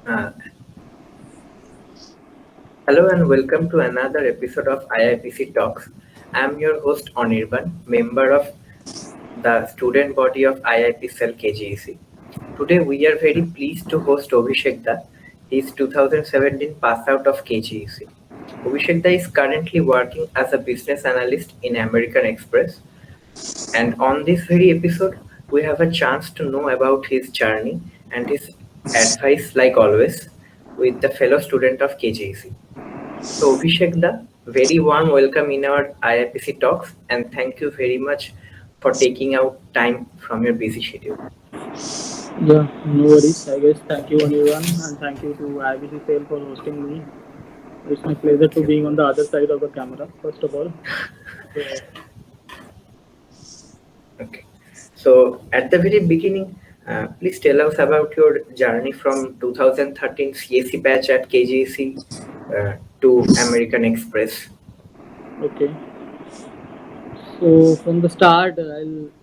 Uh, Hello and welcome to another episode of IIPC Talks. I'm your host Anirban, member of the student body of IIP Cell KGEC. Today we are very pleased to host Abhishek Dutta. He is 2017 pass out of KGEC. Abhishek Dutta is currently working as a business analyst in American Express. And on this very episode, we have a chance to know about his journey and his advice, like always, with the fellow student of KGEC. So, Abhishek, the very warm welcome in our IIPC talks, and thank you very much for taking out time from your busy schedule. Yeah, no worries. I guess thank you everyone and thank you to IBC for hosting me. It's my pleasure Thank to you. being on the other side of the camera, first of all. So, Okay. So, at the very beginning, please tell us about your journey from 2013 CAC batch at KGC to American Express. okay. So from the start,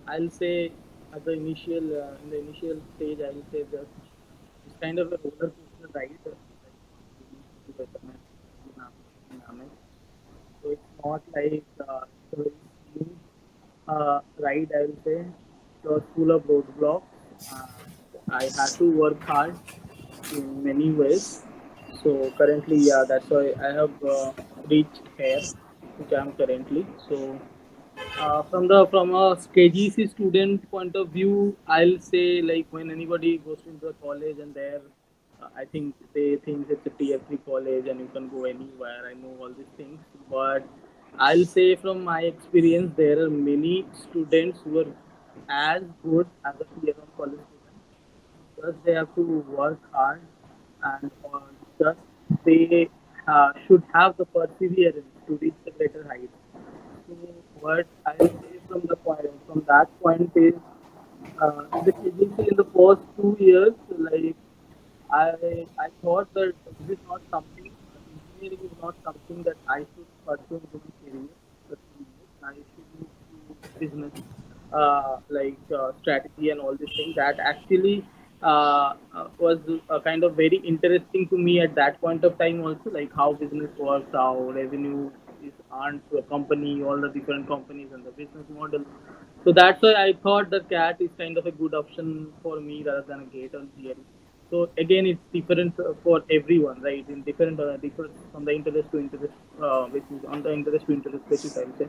I'll say at the initial in the initial stage, I'll say that it's kind of a roller coaster ride, like to FMS in AmEx. So it's not like it's a very smooth ride, I will say. It was full of roadblocks. I had to work hard in many ways. So currently, yeah, that's why I have reached here, which I am currently. So from a KGC student point of view, I'll say like when anybody goes into a college and there, I think they think it's a tier three college and you can go anywhere. I know all these things, but I'll say from my experience, there are many students who are as good as a tier one college student. Just they have to work hard and just they should have the perseverance to reach the greater heights. So what I'll say from that point is in the KGC in the first 2 years, like I thought that this is not something engineering is not something that I should pursue into my career. The 2 years I should move to business, strategy and all these things. That actually was kind of very interesting to me at that point of time. Also, like how business works, how revenue is earned to a company, all the different companies and the business model. So that's why I thought the cat is kind of a good option for me rather than a gate on theory. So again, it's different for everyone, right? In different from the interest to interest, which is on the interest to interest basis, I would say.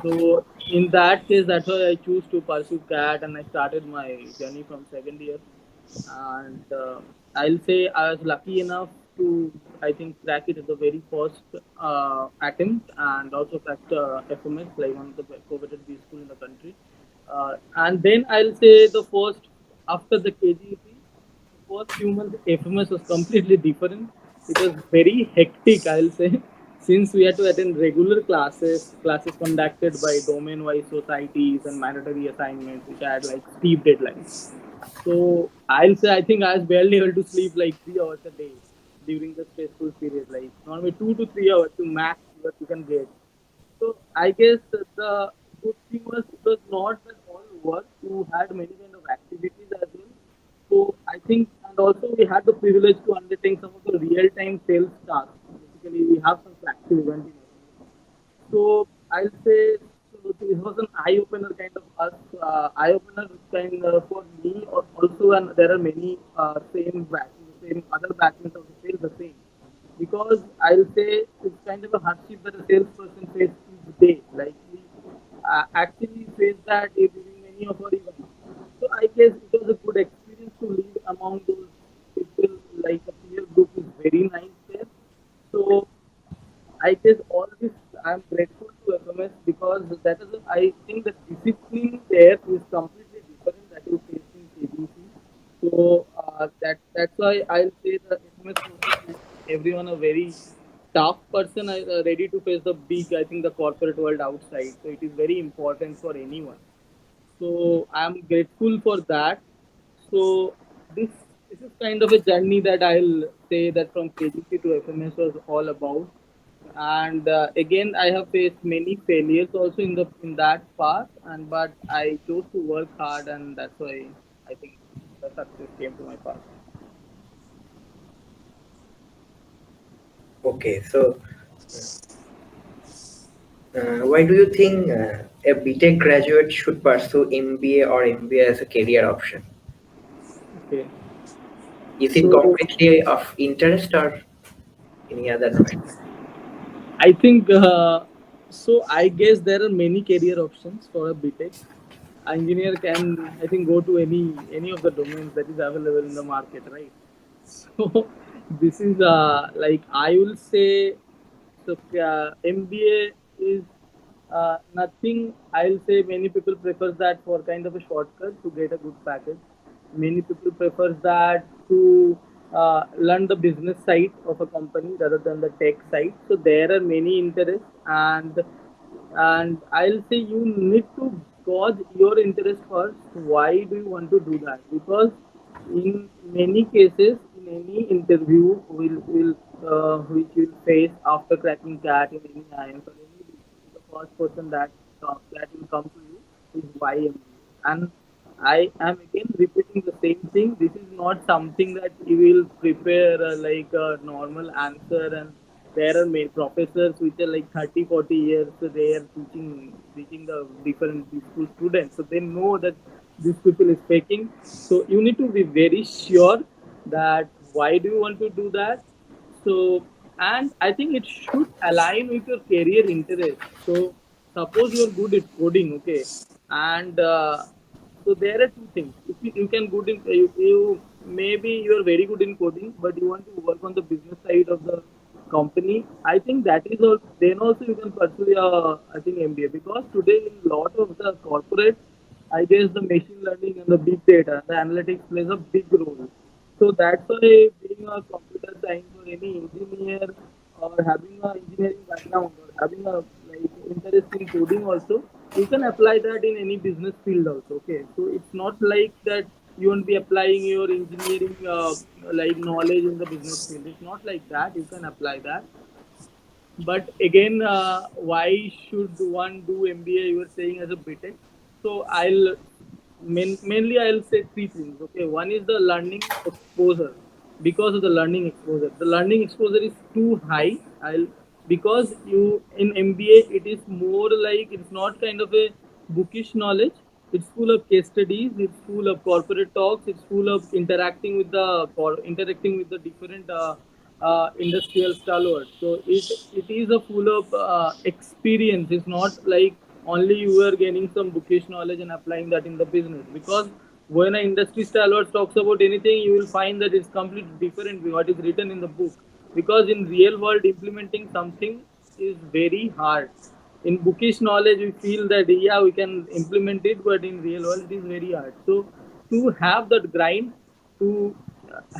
So in that case, that's why I choose to pursue CAT, and I started my journey from second year. And I'll say I was lucky enough to, I think, crack it at the very first attempt, and also cracked FMS, like one of the coveted B school in the country. And then I'll say the first after the KGP, the first few months FMS was completely different. It was very hectic, I'll say, since we had to attend regular classes conducted by domain-wise societies and mandatory assignments, which had like steep deadlines. So I'll say I think I was barely able to sleep like 3 hours a day during the stressful period. Like normally 2 to 3 hours to max what you can get. So I guess the good thing was it was not that all work. You had many kind of activities as well. So I think, and also we had the privilege to undertake some of the real-time sales tasks. Basically, we have some flagship event in FMS. So I'll say so this was an eye opener kind of us eye opener kind for me also, and there are many same other batchmates also feel the same, because I'll say it's kind of a hardship that a salesperson faces each day. Like we actually face that during many of our events. So I guess it was a good experience to live among those people. Like a peer group is very nice there. So I guess all this I'm grateful to FMS because that is I think the discipline there is completely different that you face in KBC. So that's why I'll say the FMS process makes everyone a very tough person, ready to face the big, I think, the corporate world outside. So it is very important for anyone. So I'm grateful for that. So this this is kind of a journey that I'll say that from KGC to FMS was all about. And again, I have faced many failures also in that path, and but I chose to work hard, and that's why I think the success came to my path. Okay, so why do you think a BTech graduate should pursue MBA or MBA as a career option? Okay. Is it So completely of interest or any other notion? I think so. I guess there are many career options for a BTech. Engineer can, I think, go to any of the domains that is available in the market, right? So this is like I will say, so MBA is nothing. I'll say many people prefer that for kind of a shortcut to get a good package. Many people prefer that to learn the business side of a company rather than the tech side. So there are many interests, and I'll say you need to gauge your interest first. Why do you want to do that? Because in many cases, in any interview which will face after cracking CAT in any IIMS or any degree, the first person that will come to you is why MBA. And I am again repeating the same thing. This is not something that you will prepare like a normal answer, and there are many professors which are like 30, 40 years, so they are teaching the different school students. So they know that these people is faking. So you need to be very sure that why do you want to do that. So, and I think it should align with your career interest. So suppose you are good at coding, okay, and so there are two things. If you can good in you maybe you are very good in coding, but you want to work on the business side of the company. I think that is all. Then also you can pursue I think MBA, because today in lot of the corporate, I guess the machine learning and the big data, the analytics plays a big role. So that's why being a computer science or any engineer, or having a engineering background, or having a like interest in coding also, you can apply that in any business field also. Okay, so it's not like that you won't be applying your engineering like knowledge in the business field. It's not like that. You can apply that. But again, why should one do MBA? You were saying as a BTech. So mainly I'll say three things. Okay, one is the learning exposure. Because of the learning exposure, the learning exposure is too high. I'll Because you in MBA it is more like it's not kind of a bookish knowledge. It's full of case studies. It's full of corporate talks. It's full of interacting with the different industrial stalwart. So it is a full of experience. It's not like only you are gaining some bookish knowledge and applying that in the business. Because when an industry stalwart talks about anything, you will find that it's completely different with what is written in the book. Because in real world, implementing something is very hard. In bookish knowledge, we feel that yeah, we can implement it, but in real world, it is very hard. So to have that grind, to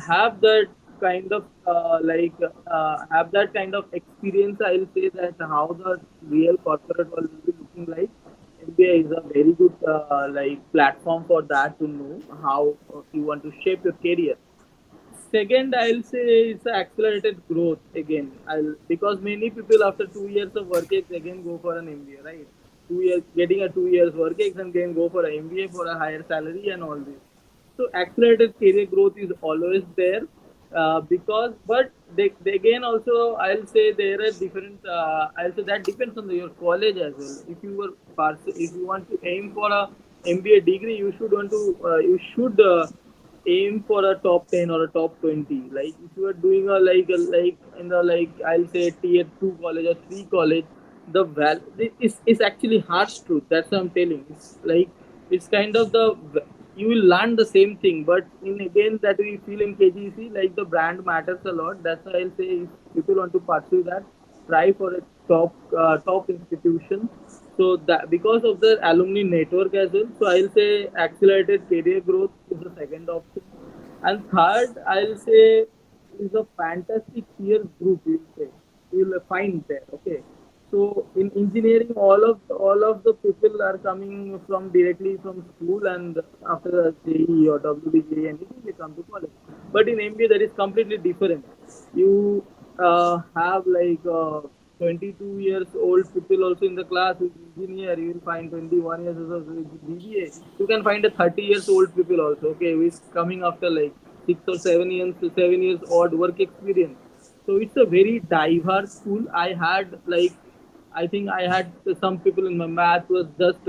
have that kind of have that kind of experience, I'll say that how the real corporate world will be looking like. MBA is a very good like platform for that, to know how you want to shape your career. Second, I'll say it's a accelerated growth again. I'll Because many people after 2 years of work ex again go for an MBA, right? 2 years getting a 2 years work ex and then go for an MBA for a higher salary and all this. So accelerated career growth is always there, because but they again also I'll say there are different. I'll say that depends on your college as well. If you want to aim for a MBA degree, you should aim for a top 10 or a top 20. Like if you are doing like in the like I'll say tier 2 college or 3 college, the val is actually harsh truth. That's what I'm telling. It's like it's kind of you will learn the same thing, but in again that we feel in KGC, like the brand matters a lot. That's why I'll say if people want to pursue that, try for a top institution. So that because of the alumni network as well. So I'll say accelerated career growth is the second option, and third I'll say is a fantastic peer group. You'll find there. Okay, so in engineering, all of the people are coming from directly from school, and after the JE or WBJ anything, they come to college. But in MBA, that is completely different. You have like 22 years old people also in the class with engineer. You will find 21 years old with BBA. You can find a 30 years old people also. Okay, who is coming after like 6 or 7 years odd work experience. So it's a very diverse school. I had like, I think I had some people in my math was just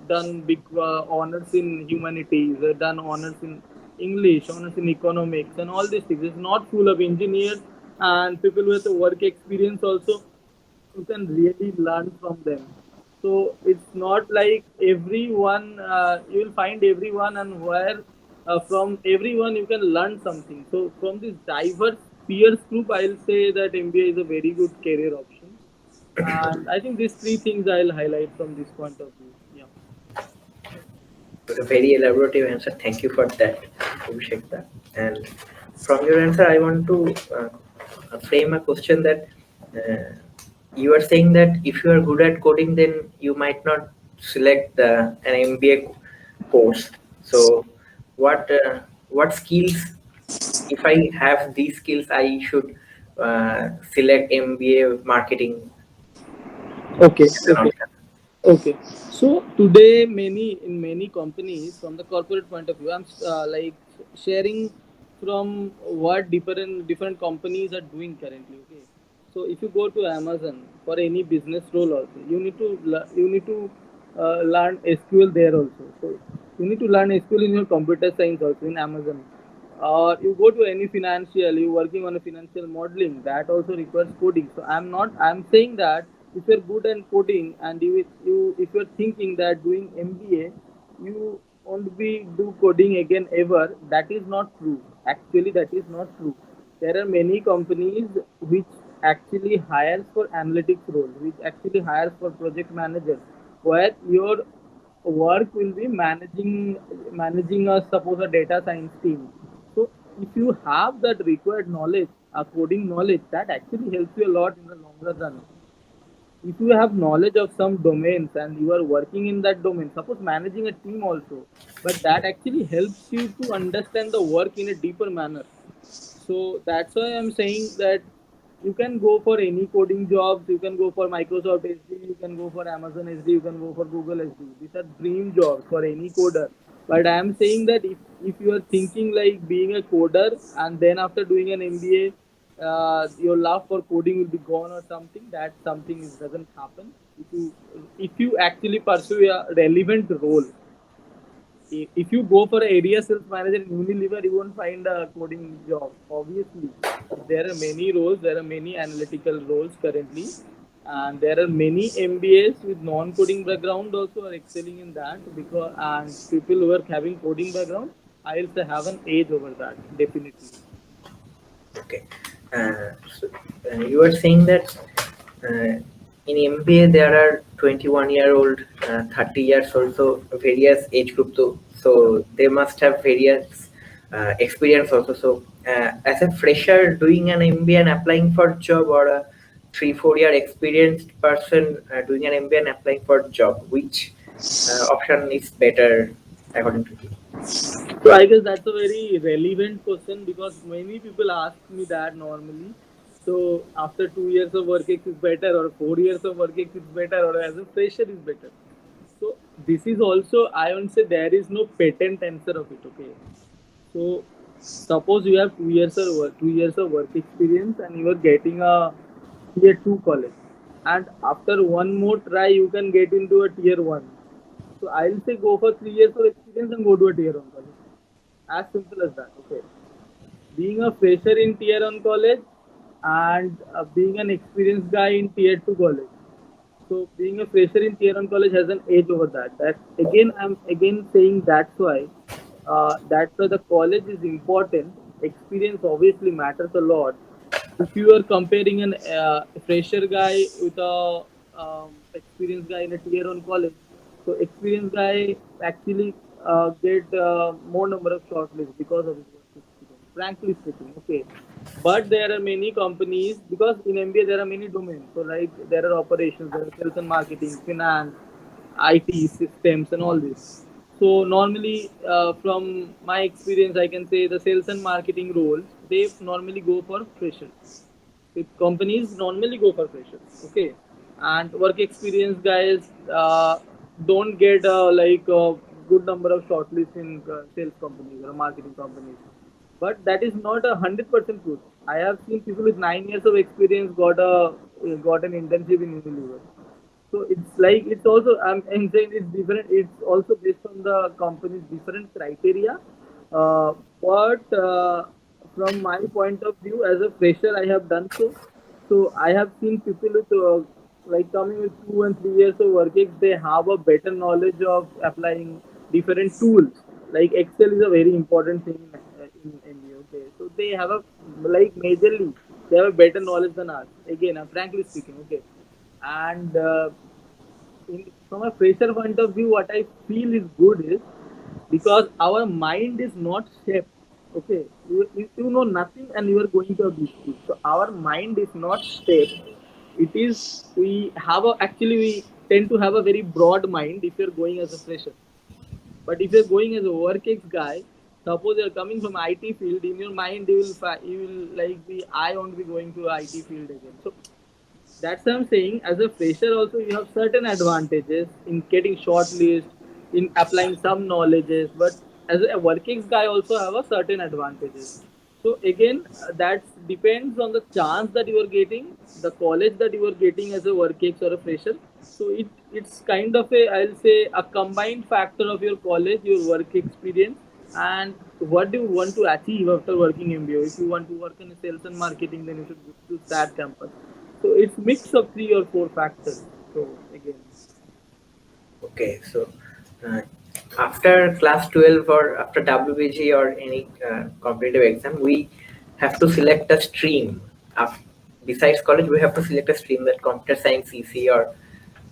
done big honors in humanities, done honors in English, honors in economics, and all these things. It's not full of engineers and people with work experience also. You can really learn from them. So it's not like everyone, you will find everyone, and where from everyone you can learn something. So from this diverse peers group, I'll say that MBA is a very good career option. And I think these three things I'll highlight from this point of view. Yeah. A very elaborative answer. Thank you for that, Abhishek. And from your answer, I want to frame a question that you are saying that if you are good at coding, then you might not select an MBA course. So, what skills? If I have these skills, I should select MBA marketing Okay, as an okay. option. Okay. So today, many companies, from the corporate point of view, I'm like sharing from what different companies are doing currently. Okay. So if you go to Amazon for any business role also, you need to learn SQL there also. So you need to learn SQL in your computer science also in Amazon. Or you go to any financial, you working on a financial modeling, that also requires coding. So I'm saying that if you're good at coding and if you're thinking that doing MBA you won't be do coding again ever, that is not true. Actually, that is not true. There are many companies which actually hires for analytics role, which actually hires for project managers, where your work will be managing a suppose a data science team. So if you have that required knowledge, a coding knowledge, that actually helps you a lot in the longer run. If you have knowledge of some domains and you are working in that domain, suppose managing a team also, but that actually helps you to understand the work in a deeper manner. So that's why I'm saying that you can go for any coding jobs, you can go for Microsoft SD, you can go for Amazon SD, you can go for Google SD. These are dream jobs for any coder. But I'm saying that if you are thinking like being a coder and then after doing an MBA, your love for coding will be gone or something, that something doesn't happen. If you actually pursue a relevant role, if you go for an area sales manager in Unilever, you won't find a coding job, obviously. There are many roles, there are many analytical roles currently, and there are many MBAs with non-coding background also are excelling in that because and people who are having coding background, I'll say have an edge over that, definitely. Okay. So, you are saying that uh, in MBA there are 21-year-old, 30 years also various age group too. So they must have various experience also. So as a fresher doing an MBA and applying for job, or a 3-4 year experienced person doing an MBA and applying for job, which option is better according to you? So I guess that's a very relevant question because many people ask me that normally. So after 2 years of work ex is better, or 4 years of work ex is better, or as a fresher is better. So this is also, I won't say there is no patent answer of it. Okay. So suppose you have 2 years of work, 2 years of work experience, and you are getting a tier 2 college, and after one more try you can get into a tier 1. So I'll say go for 3 years of experience and go to a tier 1 college. As simple as that. Okay. Being a fresher in tier 1 college and being an experienced guy in tier 2 college. So being a fresher in tier 1 college has an edge over that. That again, I'm again saying that's why the college is important. Experience obviously matters a lot. If you are comparing an fresher guy with a experienced guy in a tier 1 college, so experienced guy actually get more number of shortlists because of his work experience. Frankly speaking, okay. But there are many companies because in MBA there are many domains. So like there are operations, there are sales and marketing, finance, IT systems, and all this. So normally, from my experience, I can say the sales and marketing roles they normally go for freshers. If companies normally go for freshers, okay, and work experience guys don't get like a good number of shortlists in sales companies or marketing companies. But that is not 100% truth. I have seen people with 9 years of experience got an internship in Unilever. So it's like it's also I'm saying it's different. It's also based on the company's different criteria. But from my point of view, as a fresher, I have done so. So I have seen people with like coming with 2 and 3 years of working, they have a better knowledge of applying different tools. Like Excel is a very important thing in India. Okay, so they have a like majorly they have a better knowledge than us. Again, I'm frankly speaking. Okay, and from a fresher point of view, what I feel is good is because our mind is not shaped. Okay, you know nothing and you are going to a big school. So our mind is not shaped. It is we have a actually we tend to have a very broad mind if you're going as a fresher. But if you're going as a work ex guy, suppose you're coming from IT field, in your mind you will like be I won't be going to IT field again. So that's what I'm saying. As a fresher, also you have certain advantages in getting shortlist, in applying some knowledges. But as a working guy, also have a certain advantages. So again, that depends on the chance that you are getting, the college that you are getting as a working or a fresher. So it's kind of a I'll say a combined factor of your college, your work experience, and what do you want to achieve after working MBO. If you want to work in sales and marketing, then you should go to that campus. So it's mix of 3 or 4 factors. So again, Okay, so uh, after class 12 or after WBG or any competitive exam, we have to select a stream. Besides college, we have to select a stream that computer science, CC, or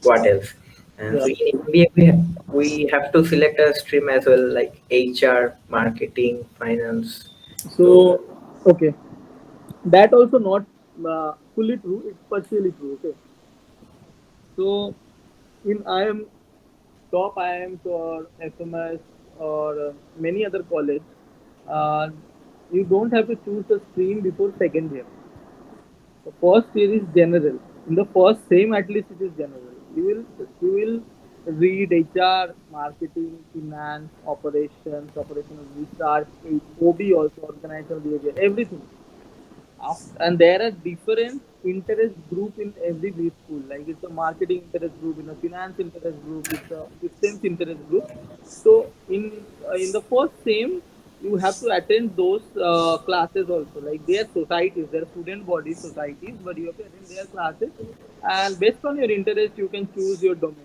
what else. And yeah. so in MBA, we have to select a stream as well, like HR, marketing, finance. So So okay, that also not fully true. It's partially true. Okay. So in IIM top IIMs or FMS or many other college, uh, you don't have to choose a stream before second year. The first year is general. In the first same, at least it is general. You will read HR, marketing, finance, operational research, OB also organizational behavior, everything. And there are different interest group in every B school. Like it's a marketing interest group, in a finance interest group, it's a systems interest group. So in the first same, you have to attend those classes also. Like their societies, their student body societies, but you have to attend their classes. And based on your interest, you can choose your domain.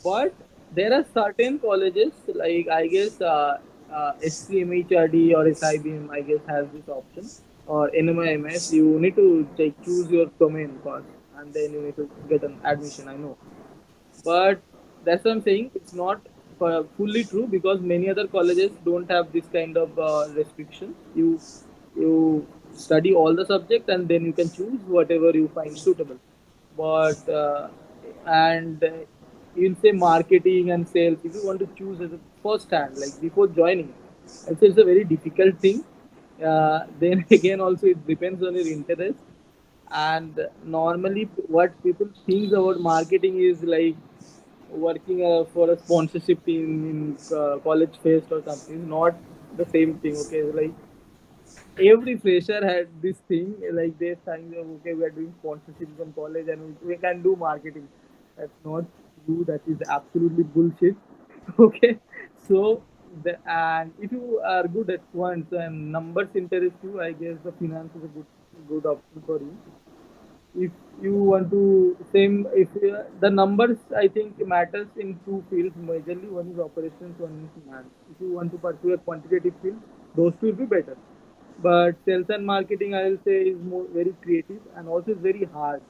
But there are certain colleges, like I guess SCMHRD or SIBM, I guess has this option, or NMIMS. You need to take choose your domain first, and then you need to get an admission. I know, but that's what I'm saying. It's not fully true because many other colleges don't have this kind of restriction. You study all the subject and then you can choose whatever you find suitable. But and you'll say marketing and sales. If you want to choose as a first hand, like before joining, I'd say it's a very difficult thing. Then again, also it depends on your interest. And normally, what people think about marketing is like working for a sponsorship team in college fest or something. It's not the same thing. Okay, like every fresher had this thing like they saying that, okay, we are doing sponsorships in college and we can do marketing. That's not true. That is absolutely bullshit. Okay, so and if you are good at quants and numbers interest you, I guess the finance is a good option for you. If you want to same if the numbers, I think matters in two fields majorly. One is operations, one is finance. If you want to pursue a quantitative field, those two will be better. But sales and marketing, I will say, is more very creative and also is very hard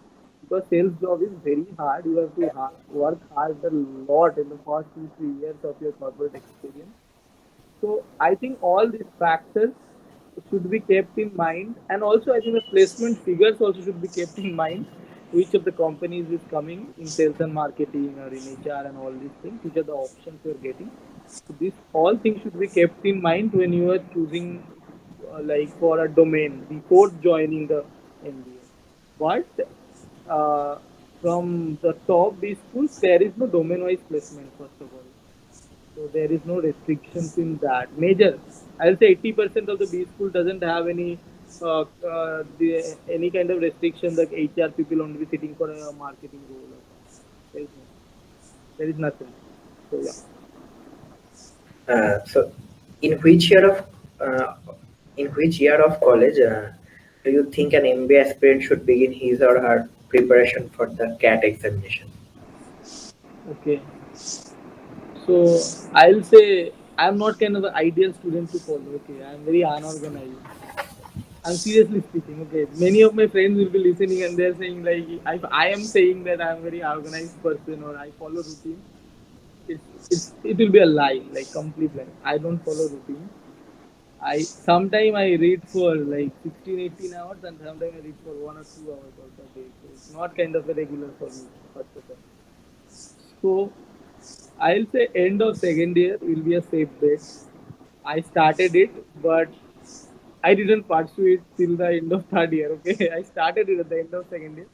because sales job is very hard. You have to work hard a lot in the first 2 3 years of your corporate experience. So I think all these factors should be kept in mind, and also I think the placement figures also should be kept in mind. Which of the companies is coming in sales and marketing or in HR and all these things, which are the options you are getting. So these all things should be kept in mind when you are choosing like for a domain before joining the MBA. But from the top B schools, there is no domain-wise placement first of all. So there is no restrictions in that. Major, I'll say 80% of the B school doesn't have any any kind of restriction that HR people only be sitting for a marketing role or something. There is no, there is nothing. So yeah. So, in which year of uh, college do you think an MBA aspirant should begin his or her preparation for the CAT examination? Okay. So I'll say I'm not kind of an ideal student to follow. Okay, I'm very unorganized. I'm seriously speaking. Okay, many of my friends will be listening and they're saying like if I am saying that I'm a very organized person or I follow routine, it will be a lie, like complete lie. I don't follow routine. I sometime I read for like 16, 18 hours and sometime I read for 1 or 2 hours also a day. So it's not kind of a regular for me, first of all. So I'll say end of second year will be a safe bet. I started it, but I didn't pursue it till the end of third year. Okay, I started it at the end of second year,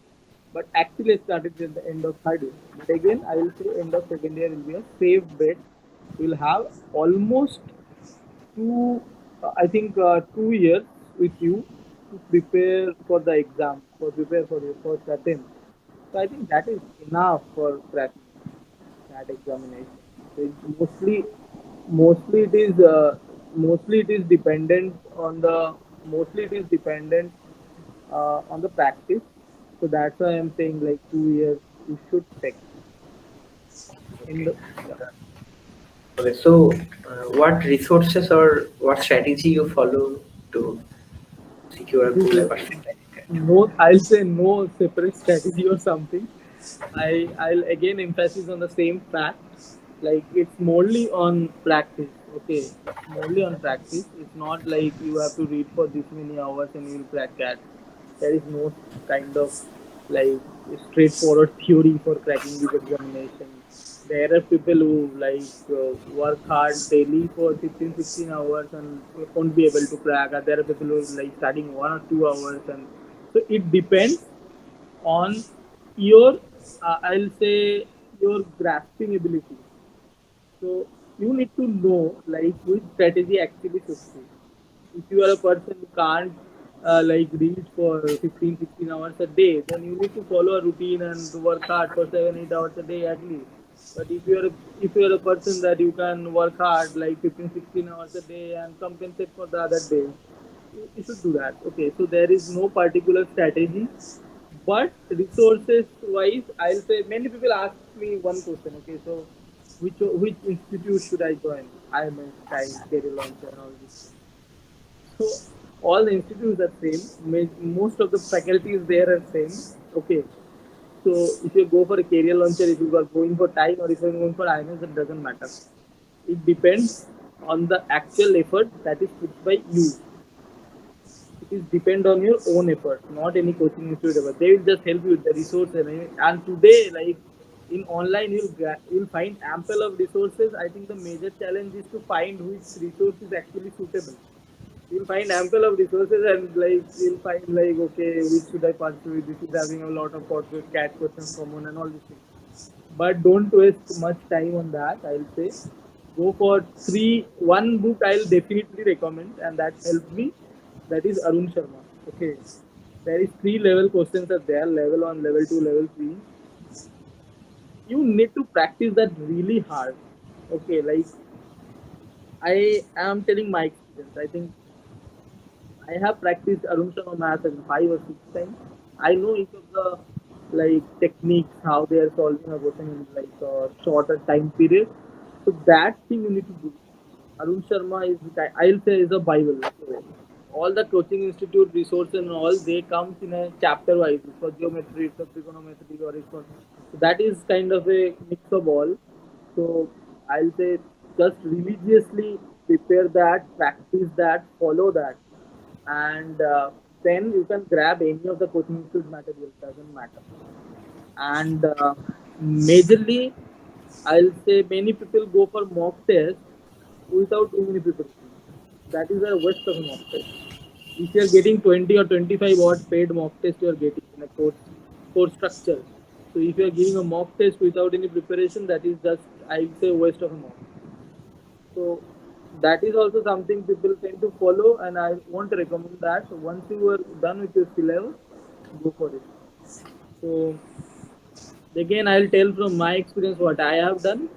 but actually I started it at the end of third year. But again, I will say end of second year will be a safe bet. We'll have almost two, I think 2 years with you to prepare for the exam, for prepare for your first attempt. So I think that is enough for cracking that examination. So it's mostly it is dependent on the mostly it is dependent on the practice. So that's why I'm saying like 2 years you should take in Okay. the yeah. Okay. So, what resources or what strategy you follow to secure a This good is percentage in CAT? no, I'll say no separate strategy or something. I'll again emphasize on the same fact. Like it's morely on practice. Okay, it's morely on practice. It's not like you have to read for this many hours and you will crack that. There is no kind of like straightforward theory for cracking this examination. There are people who work hard daily for 15, 16 hours and won't be able to crack. And there are people who like studying 1 or 2 hours, and so it depends on your I'll say your grasping ability. So you need to know like which strategy actually suits you. If you are a person who can't read for 15, 16 hours a day, then you need to follow a routine and to work hard for 7, 8 hours a day at least. But if you are a person that you can work hard like 15, 16 hours a day and compensate for the other days, you should do that. Okay, so there is no particular strategy, but resources wise, I'll say many people ask me one question. Okay, so which institute should I join? IMS, Times, Career Launcher, and all these things. So all the institutes are same. Most of the faculties there are same. Okay. So if you go for a career launcher, if you are going for time or if you are going for IMS, it doesn't matter. It depends on the actual effort that is put by you. It is depend on your own effort, not any coaching institute effort. They will just help you with the resources. And today, like in online, you'll find ample of resources. I think the major challenge is to find which resource is actually suitable. You'll find ample of resources and like you'll find like okay, which should I pursue? This is having a lot of corporate cat questions common and all these things. But don't waste much time on that. I'll say go for three. One book I'll definitely recommend, and that helped me. That is Arun Sharma. Okay, there is three level questions are there: level one, level two, level three. You need to practice that really hard. Okay, like I am telling my experience. I think I have practiced Arun Sharma math like 5 or 6 times. I know each of the like techniques, how they are solving a question in like a shorter time period. So that thing you need to do. Arun Sharma is I'll say is a Bible. Okay. All the coaching institute resources and all they comes in a chapter wise. It's for geometry, it's for trigonometry, or it's for so that is kind of a mix of all. So I'll say just religiously prepare that, practice that, follow that, and then you can grab any of the coaching institute material. Doesn't matter. And majorly, I'll say many people go for mock test without doing any preparation. That is a waste of a mock test. If you are getting 20 or 25 odd paid mock test, you are getting in a course structure. So if you are giving a mock test without any preparation, that is just I'll say waste of a mock. So that is also something people tend to follow, and I won't recommend that. So once you are done with your syllabus, go for it. So again, I'll tell from my experience what I have done.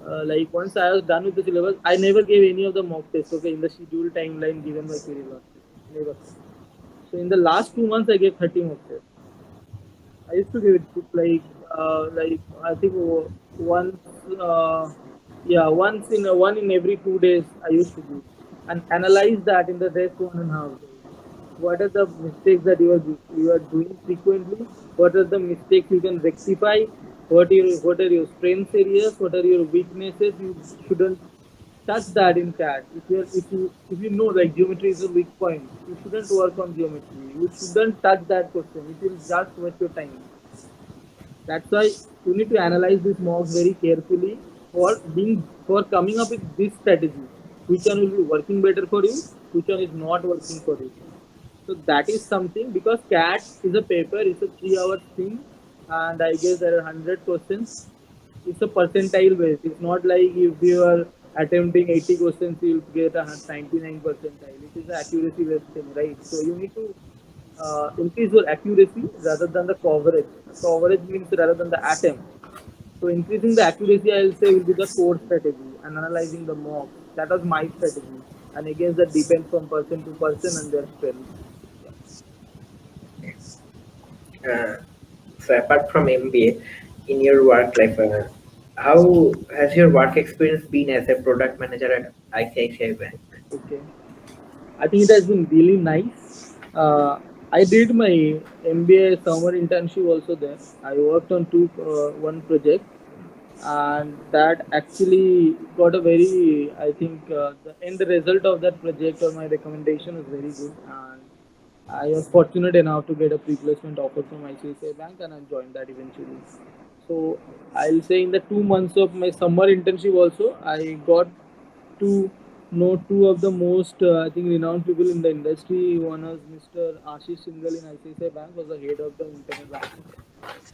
Like once I was done with the syllabus, I never gave any of the mock tests. Okay, in the scheduled timeline given by syllabus, never. So in the last 2 months, I gave 30 mock tests. I used to give it like I think once, once in one in every 2 days I used to give and analyze that in the next 1.5 days. What are the mistakes that you are doing frequently? What are the mistakes you can rectify? What are your strengths areas? What are your weaknesses? You shouldn't touch that in CAD. If you know like geometry is a weak point, you shouldn't work on geometry. You shouldn't touch that question. It will just waste your time. That's why you need to analyze these mocks very carefully for coming up with this strategy. Which one will be working better for you? Which one is not working for you? So that is something because CAT is a paper, it's a 3 hour thing, and I guess there are 100 questions. It's a percentile based. It's not like if you are attempting 80 questions, you'll get a 99 percentile. It is an accuracy based thing, right? So you need to increase your accuracy rather than the coverage. Coverage means rather than the attempt. So increasing the accuracy, I'll say, will be the core strategy and analyzing the mocks. That was my strategy. And again, that depends from person to person and their strength. Yeah. Uh, so apart from MBA, in your work life, how has your work experience been as a product manager at ICICI Bank? Okay. I think it has been really nice. I did my MBA summer internship also there. I worked on one project, and that actually got a very, I think, the end result of that project or my recommendation was very good, and I was fortunate enough to get a pre-placement offer from ICICI Bank, and I joined that eventually. So I'll say in the 2 months of my summer internship also, I got to know two of the most, I think, renowned people in the industry. One was Mr. Ashish Singhal in ICICI Bank, was the head of the internal banking,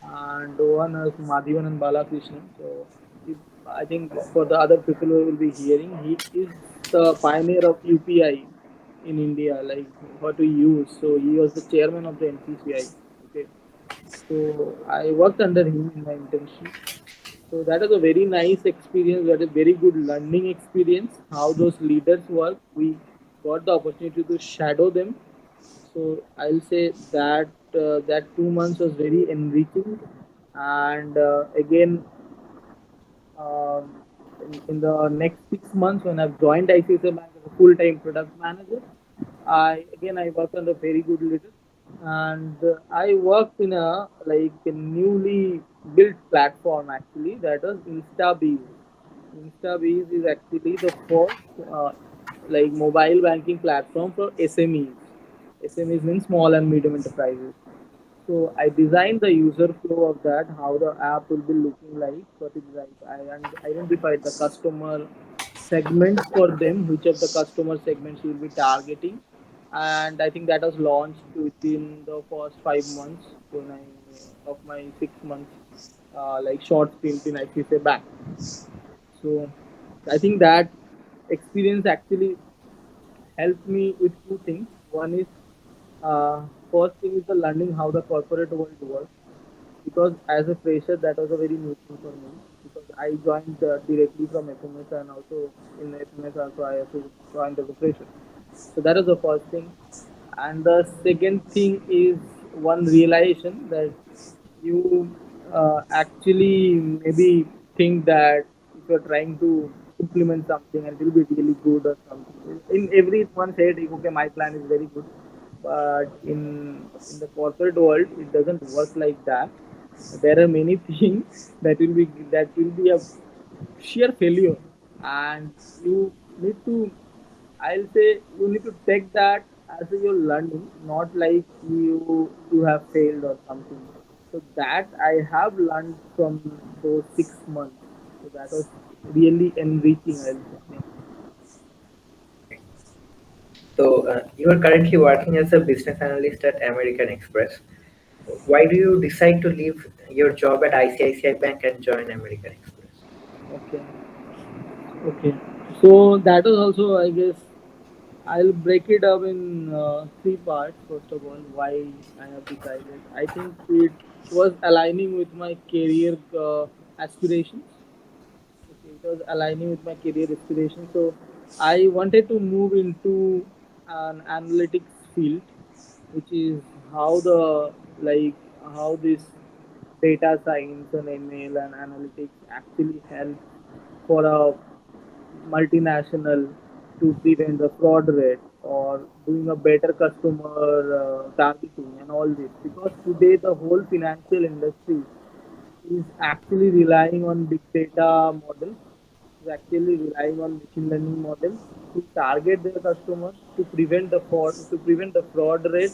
and one is Madhivan and Balakrishnan. So if, I think for the other people who will be hearing, he is the pioneer of UPI in India, like what we use. So he was the chairman of the NPCI. Okay, so I worked under him in my internship. So that was a very nice experience. That is very good learning experience. How those leaders work. We got the opportunity to shadow them. So I'll say that that 2 months was very enriching. And again, in the next 6 months, when I've joined ICICI Bank as a full-time product manager, I worked under very good leaders, and I worked in a newly built platform actually that was InstaBees. InstaBees is actually the first mobile banking platform for SMEs. SMEs means small and medium enterprises. So I designed the user flow of that, how the app will be looking like. What is like identified the customer segments for them, which of the customer segments we will be targeting, and I think that was launched within the first 5 months when I of my 6 months short stint in ICICI Bank. So I think that experience actually helped me with two things. One is first thing is the learning how the corporate world works because as a fresher that was a very new thing for me because I joined directly from FMS and also in FMS also I also joined as a fresher. So that is the first thing. And the second thing is one realization that you actually maybe think that if you're trying to implement something and it will be really good or something. In everyone said, okay, my plan is very good, but in the corporate world, it doesn't work like that. There are many things that will be a sheer failure, and you need to I'll say you need to take that as a your learning, not like you have failed or something. So that I have learned from those 6 months. So that was really enriching, I'll say. So you are currently working as a business analyst at American Express. Why do you decide to leave your job at ICICI Bank and join American Express? Okay. Okay. So that was also, I guess, I'll break it up in three parts. First of all, why I have decided. I think it was aligning with my career aspirations. Okay, it was aligning with my career aspirations. So I wanted to move into an analytics field, which is how the like how this data science and ML and analytics actually helps for a multinational to prevent the fraud rate or doing a better customer targeting and all this, because today the whole financial industry is actually relying on big data models, is actually relying on machine learning models to target their customers, to prevent the fraud rate,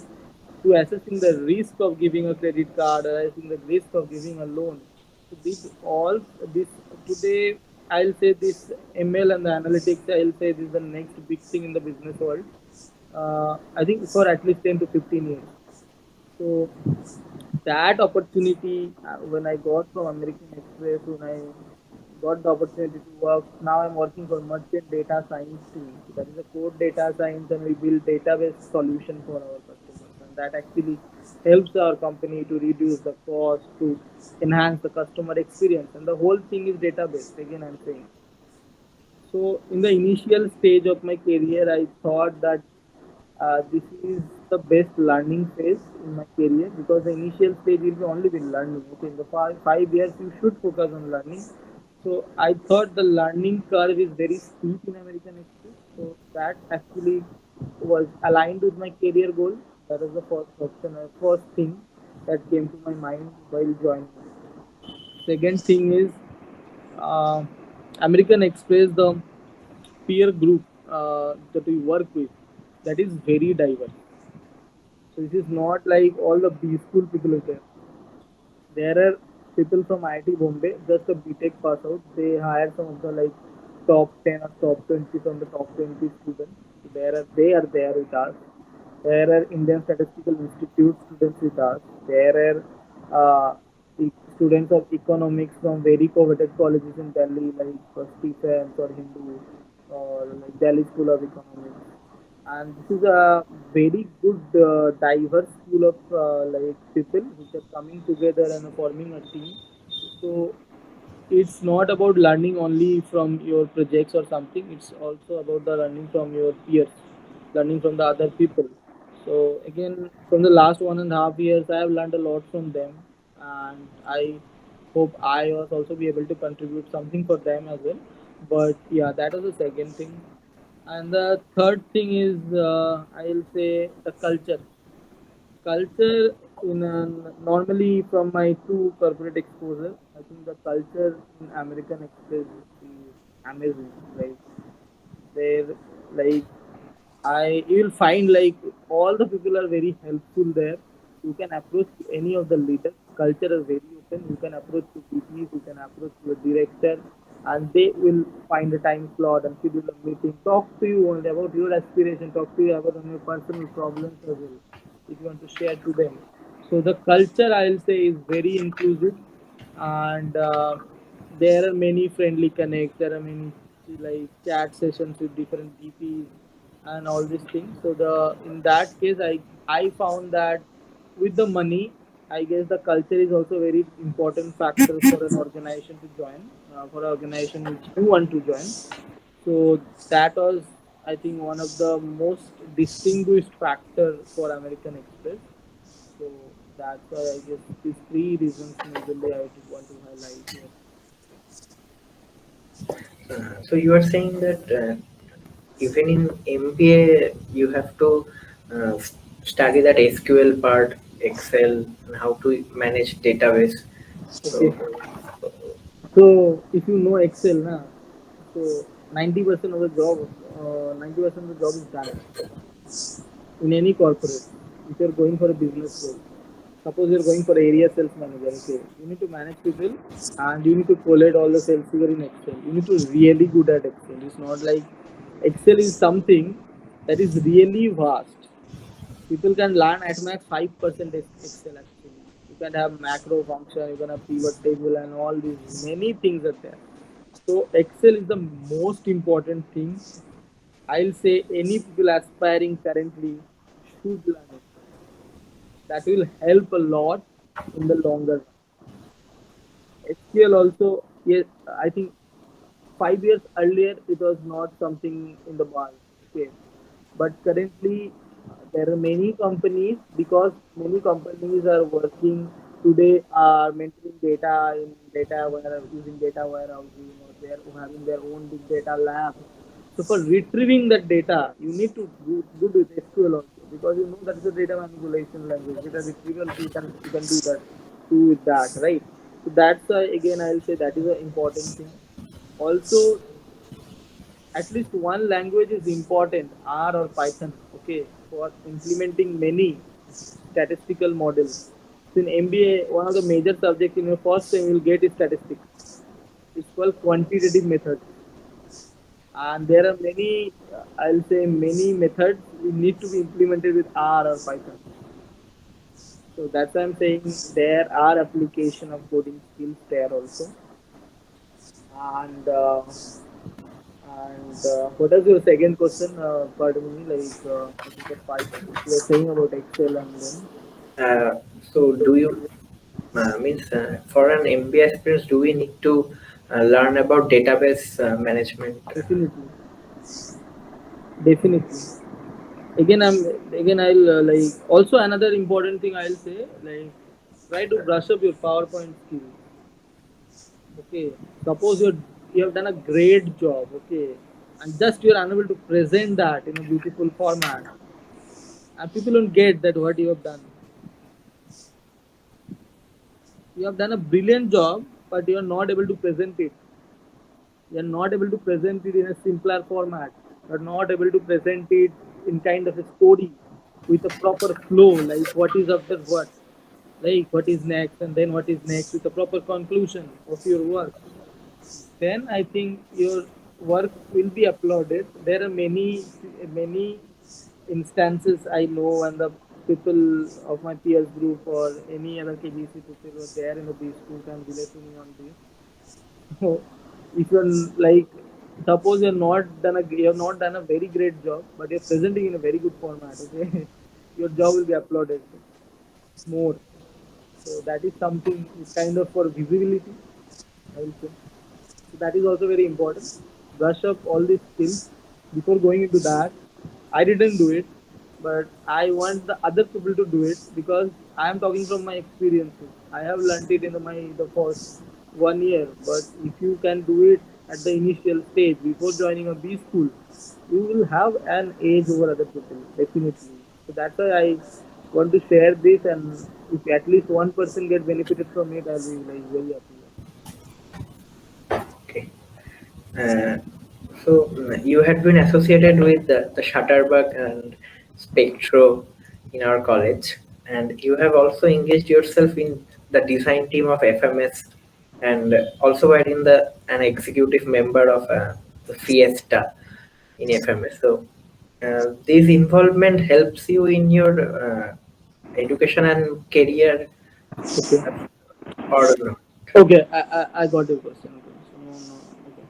to assessing the risk of giving a credit card, or assessing the risk of giving a loan. So this all this today, I'll say this ML and the analytics, I'll say this is the next big thing in the business world. I think for at least 10 to 15 years. So that opportunity, when I got from American Express, when I got the opportunity to work, now I'm working for merchant data science team. So that is a core data science, and we build database solution for our customers, and that actually helps our company to reduce the cost, to enhance the customer experience, and the whole thing is database. Again, I'm saying. So, in the initial stage of my career, I thought that this is the best learning phase in my career, because the initial stage will be only with learning. Okay, in the 5 years, you should focus on learning. So, I thought the learning curve is very steep in American Express. So, that actually was aligned with my career goal. That was the first option, first thing that came to my mind while joining. Second thing is uh, American Express, the peer group that we work with, that is very diverse. So this is not like all the B school people are there. There are people from IIT Bombay, just a BTech pass out. They hire some of the like top 10 or top 20 from the top 20 students. So they are there with us. There are Indian Statistical Institute students with us. There are students of economics from very coveted colleges in Delhi, like Stephens or Hindu, or like Delhi School of Economics. And this is a very good diverse pool of like people which are coming together and forming a team. So it's not about learning only from your projects or something, it's also about the learning from your peers, learning from the other people. So again, from the last 1.5 years, I have learned a lot from them, and I hope I was also be able to contribute something for them as well. But yeah, that was the second thing. And the third thing is, I'll say the culture in normally from my two corporate exposure, I think the culture in American Express is amazing. Like there, like I you will find like all the people are very helpful there. You can approach to any of the leaders. Culture is very open. You can approach to VPs, you can approach to a director, and they will find a time slot and schedule a meeting. Talk to you only about your aspiration. Talk to you about your personal problems as well, if you want to share to them. So the culture, I'll say, is very inclusive, and there are many friendly connects. There are many like chat sessions with different DPs and all these things. So the in that case, I found that with the money, I guess the culture is also a very important factor for an organization to join, for an organization which you want to join. So that was, I think, one of the most distinguished factor for American Express. So that's why I guess these three reasons majorly I would want to highlight here. So you are saying that even in MBA you have to study that SQL part, Excel, and how to manage database. So Okay. So if you know Excel, na, so 90% of the job, 90% of the job is done in any corporate. If you're going for a business role, suppose you're going for area sales manager, okay, you need to manage people and you need to collate all the sales figure in Excel. You need to really good at Excel. It's not like Excel is something that is really vast. People can learn at max 5% Excel actually. You can have macro function, you can have pivot table and all these many things are there. So Excel is the most important thing. I'll say any people aspiring currently should learn it. That will help a lot in the longer run. SQL also, yes, I think 5 years earlier it was not something in the bar. Okay, but currently there are many companies, because many companies are working today are maintaining data in data where using data warehousing, or they are having their own big data labs. So for retrieving that data, you need to do good with SQL also, because you know that is a data manipulation language. Data retrieval, you can do with that, right? So that's again I'll say that is an important thing. Also, at least one language is important, R or Python, okay, for implementing many statistical models. So in MBA, one of the major subjects in your first time you will get is statistics. It's called quantitative methods. And there are many, I'll say many methods need to be implemented with R or Python. So that's why I'm saying there are application of coding skills there also. And what is your second question? Pardon me, like I think the five topics you were saying about Excel and then. Uh, so do you means for an MBA experience, do we need to learn about database management? Definitely, definitely. Again, I'll like also another important thing I'll say, like try to brush up your PowerPoint skills. Okay, suppose you have done a great job. Okay, and just you're unable to present that in a beautiful format, and people don't get that what you have done. You have done a brilliant job, but you are not able to present it. You are not able to present it in a simpler format. You are not able to present it in kind of a story with a proper flow, like what is after what, like what is next, and then what is next, with a proper conclusion of your work. Then I think your work will be uploaded. There are many instances I know, and the people of my peers group or any other KBC people were there in the B school can relate to me on this. So if you're like, suppose you have not done a very great job, but you're presenting in a very good format, okay, your job will be uploaded more. So that is something is kind of for visibility, I will say. So that is also very important. Brush up all these skills before going into that. I didn't do it, but I want the other people to do it, because I am talking from my experiences. I have learned it in the first 1 year, but if you can do it at the initial stage before joining a B school, you will have an edge over other people, definitely. So that's why I want to share this, and if at least one person get benefited from it, I'll be like very happy. Okay. Uh, you had been associated with the Shutterbug and Spectro in our college, and you have also engaged yourself in the design team of FMS, and also were in the an executive member of the Fiesta in FMS. So this involvement helps you in your education and career, Okay. or not? Okay, I got your question. Okay, so no, okay.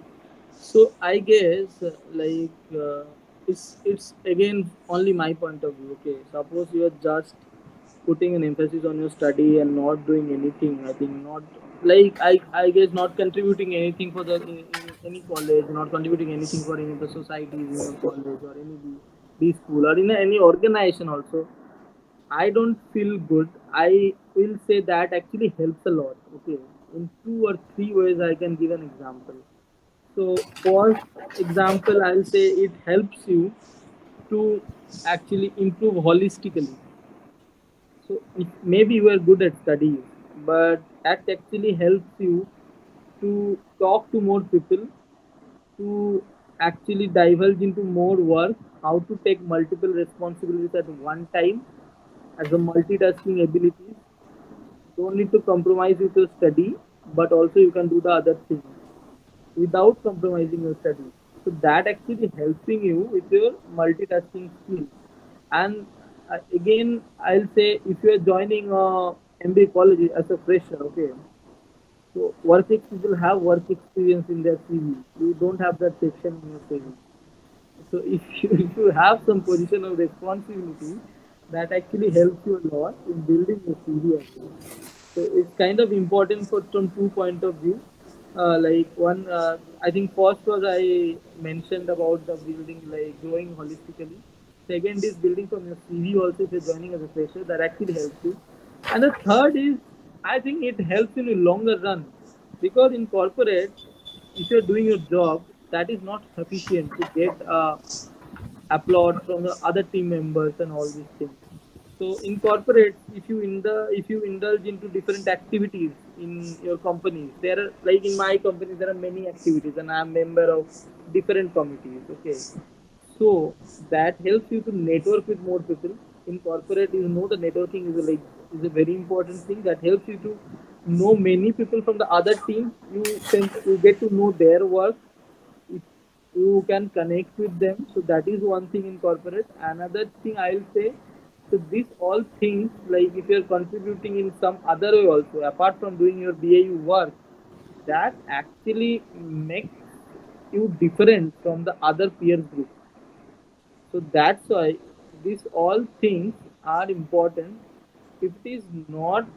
So I guess it's again only my point of view. Okay, suppose you are just putting an emphasis on your study and not doing anything. I think not, like I guess not contributing anything for in any college, not contributing anything for any of the societies in your college or any B school or in any organization also. I don't feel good. I will say that actually helps a lot. Okay, in two or three ways I can give an example. So first example, I'll say it helps you to actually improve holistically. So if maybe you are good at studies, but that actually helps you to talk to more people, to actually divulge into more work, how to take multiple responsibilities at one time as a multitasking abilities. Don't need to compromise with your study, but also you can do the other things without compromising your study. So that actually helping you with your multitasking skills. And again, I'll say if you are joining a MBA college as a fresher, okay, So people have work experience in their CV. You don't have that section in your CV. So if if you have some position of responsibility, that actually helps you a lot in building your CV as well. So it's kind of important for from two point of view. Like one, I think first was I mentioned about the building like growing holistically. Second is building from your CV also if you're joining as a fresher that actually helps you. And the third is I think it helps in the longer run because in corporate if you're doing your job that is not sufficient to get applause from the other team members and all these things. So in corporates, if you indulge into different activities in your companies, there are like in my company there are many activities, and I am member of different committees. Okay, so that helps you to network with more people. In corporate, you know the networking is is a very important thing that helps you to know many people from the other teams. You get to know their work if you can connect with them. So that is one thing in corporate. Another thing I'll say, so these all things like if you're contributing in some other way also, apart from doing your BAU work, that actually makes you different from the other peer group. So that's why these all things are important if it is not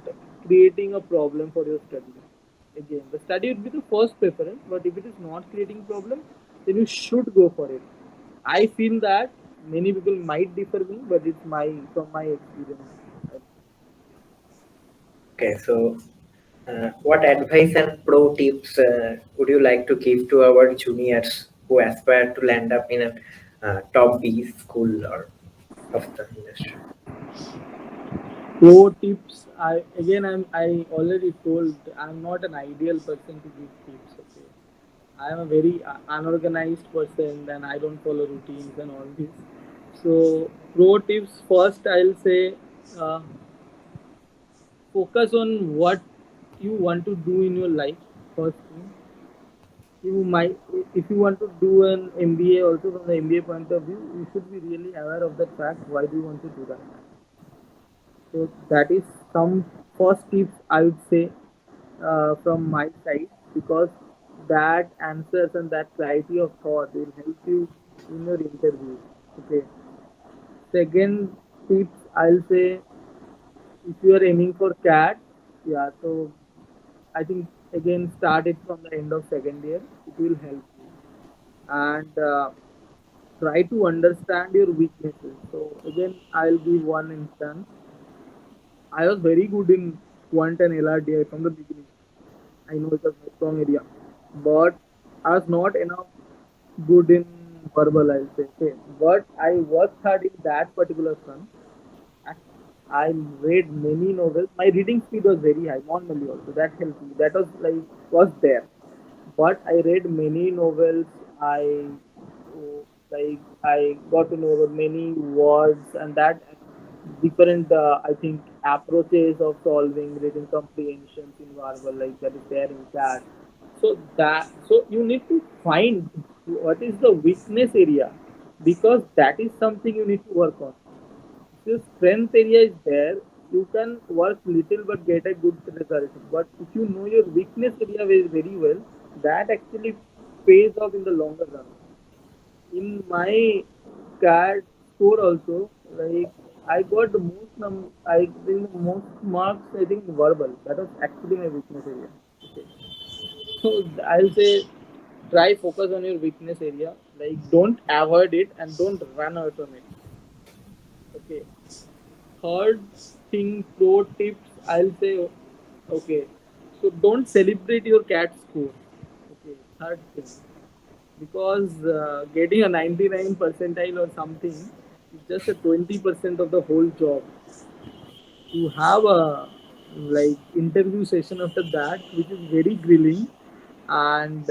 creating a problem for your study. Again, the study would be the first preference, but if it is not creating problem, then you should go for it. I feel that many people might differ me, but it's my from my experience. Okay, so what advice and pro tips would you like to give to our juniors who aspire to land up in a top B school or of the industry? Pro tips. I already told I'm not an ideal person to give tips. Okay, I am a very unorganized person and I don't follow routines and all this. So, pro tips first, I'll say uh, focus on what you want to do in your life. First thing, you might, if you want to do an MBA, also from the MBA point of view, you should be really aware of that fact. Why do you want to do that? So, that is some first tips I would say from my side because that answers and that clarity of thought will help you in your interview. Okay. Second tips I'll say if you are aiming for CAT, yeah, so I think again start it from the end of second year. It will help you and try to understand your weaknesses. So again, I'll give one instance. I was very good in quant and LRDI from the beginning. I know it was my strong area, but I was not enough good in verbal, I'll say. Okay. But I worked hard in that particular front. I I read many novels. My reading speed was very high, normally also. That helped me. That was like was there. But I read many novels. I got to know about many words and that different I think approaches of solving reading comprehensions in verbal like that is there in that. So you need to find what is the weakness area because that is something you need to work on. If your strength area is there, you can work little but get a good result. But if you know your weakness area very well, that actually pays off in the longer run. In my CAD score also, like I got the most I think the most marks I think verbal. That was actually my weakness area. Okay. So I'll say try focus on your weakness area. Like don't avoid it and don't run away from it. Okay. Third thing, pro tips, I'll say, okay, so don't celebrate your cat score. Okay, third thing, because getting a 99 percentile or something is just a 20% of the whole job. You have a like interview session after that, which is very grilling, and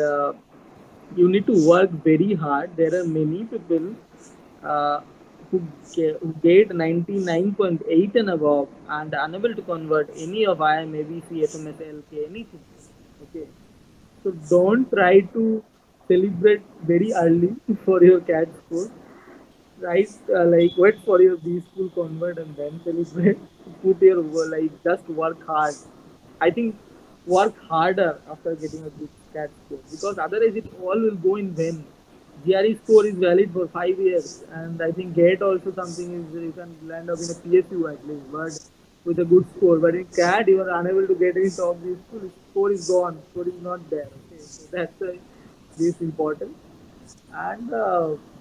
you need to work very hard. There are many people uh, who get 99.8 and above and unable to convert any of IIM, ABC, FMS, LK, anything. Okay. So don't try to celebrate very early for your CAT score. Right, like wait for your B school convert and then celebrate. Put your like just work hard. I think work harder after getting a good CAT score, because otherwise it all will go in vain. GRE score is valid for 5 years, and I think GATE also something is you can land up in a PSU at least, but with a good score. But in CAT, you are unable to get any top G school. Score is gone. Score is not there. Okay, so that's why this is important. And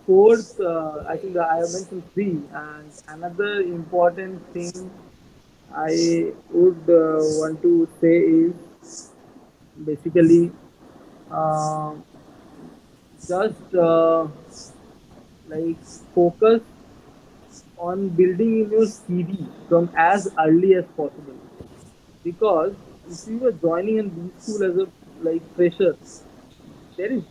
fourth, I think I have mentioned three, and another important thing I would want to say is basically uh, just like focus on building in your CV from as early as possible. Because if you are joining in B school as a like fresher, there is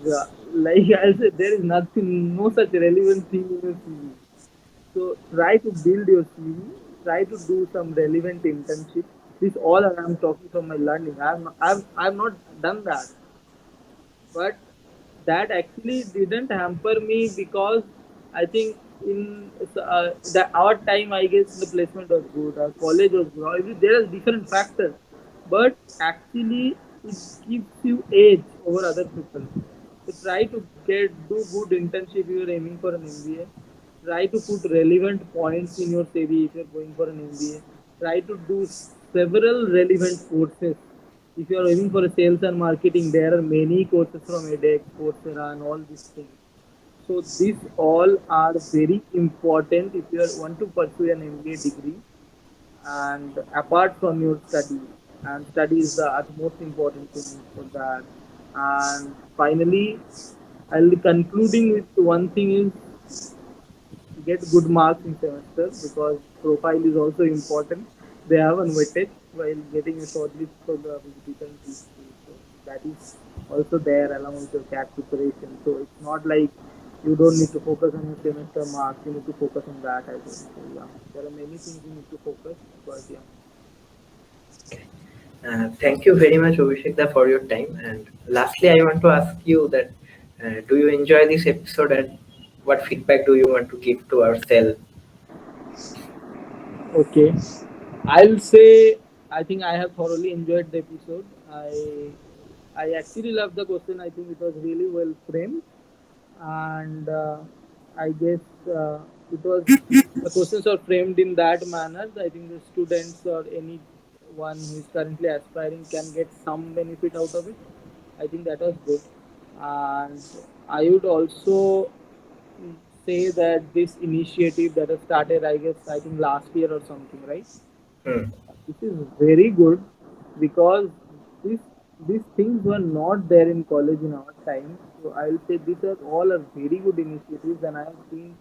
like I said, there is nothing, no such relevant thing in your CV. So try to build your CV. Try to do some relevant internship. This all I'm talking from my learning. I've not done that, but that actually didn't hamper me because I think in our time, I guess the placement was good, our college was good. There are different factors, but actually it gives you edge over other people. So try to do good internship if you're aiming for an MBA. Try to put relevant points in your CV if you're going for an MBA. Try to do several relevant courses. If you are aiming for a sales and marketing, there are many courses from edX, Coursera, and all these things. So these all are very important if you want to pursue an MBA degree, and apart from your study. And study is the utmost important thing for that. And finally, I'll be concluding with one thing is get good marks in semester, because profile is also important. They have a weightage while getting a shortlist for the different schools. So that is also there along with your CAT preparation. So it's not like you don't need to focus on your semester marks. You need to focus on that as well. So yeah, there are many things you need to focus. But yeah, Thank you very much, Abhishek, for your time. And lastly, I want to ask you that do you enjoy this episode and what feedback do you want to give to ourselves? okay. I'll say I think I have thoroughly enjoyed the episode. I actually loved the question. I think it was really well framed, and I guess it was the questions are framed in that manner. I think the students or anyone who is currently aspiring can get some benefit out of it. I think that was good, and I would also say that this initiative that has started, I guess, I think last year or something, right? Hmm. This is very good because this these things were not there in college in our time. So I'll say these are all are very good initiatives, and I have seen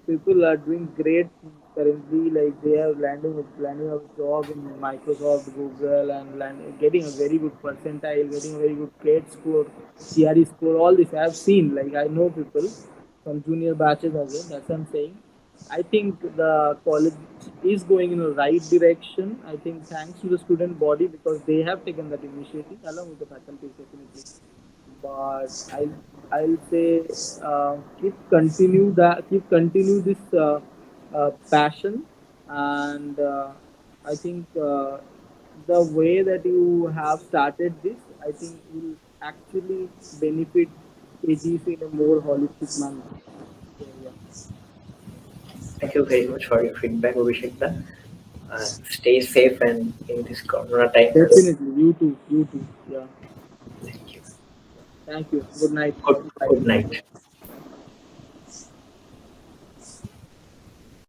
people are doing great things currently. Like they are landing a job in Microsoft, Google, and getting a very good percentile, getting a very good CAT score, CRE score. All this I have seen. Like I know people from junior batches as well. That's what I'm saying. I think the college is going in the right direction. I think thanks to the student body because they have taken that initiative along with the faculty definitely. But I'll say keep continue this passion, and I think the way that you have started this, I think will actually benefit KGC in a more holistic manner. So yeah. Thank you very much for your feedback, Abhishek. Stay safe and in this corona time. Definitely. You too. You too. Yeah. Thank you. Thank you. Good night. Good, Bye. good night.